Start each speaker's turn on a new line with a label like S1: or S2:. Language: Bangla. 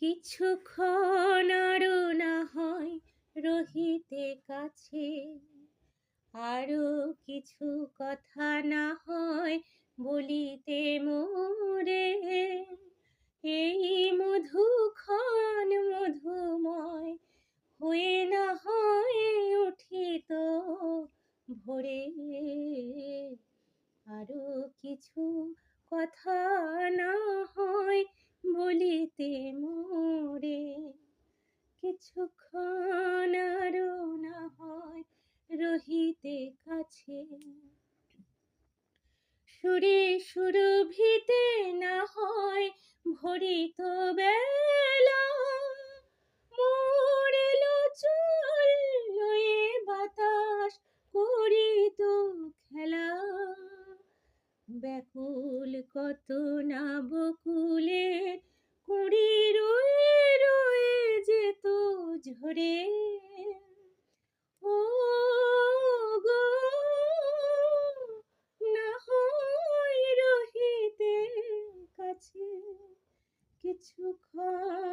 S1: কিছুক্ষণ আরো না হয় রহিতে কাছে, আরো কিছু কথা না হয় বলিতে মোরে। এই মধুক্ষণ মধুময় হয়ে না হয় উঠিত ভোরে। আরো কিছু কথা না হয় বলিতে মোরে। কিছুক্ষণ আরো না হয় রহিতে কাছে, সুরে সুরভিতে না হয় ভরিত বেলা। মোর এলো চল লয়ে বাতাস করিত খেলা। ব্যাকুল কত না বকুলের কুঁড়ি রয়ে রয়ে যেত ঝরে। ও গো, না হয় রহিতে কাছে, কিছুক্ষণ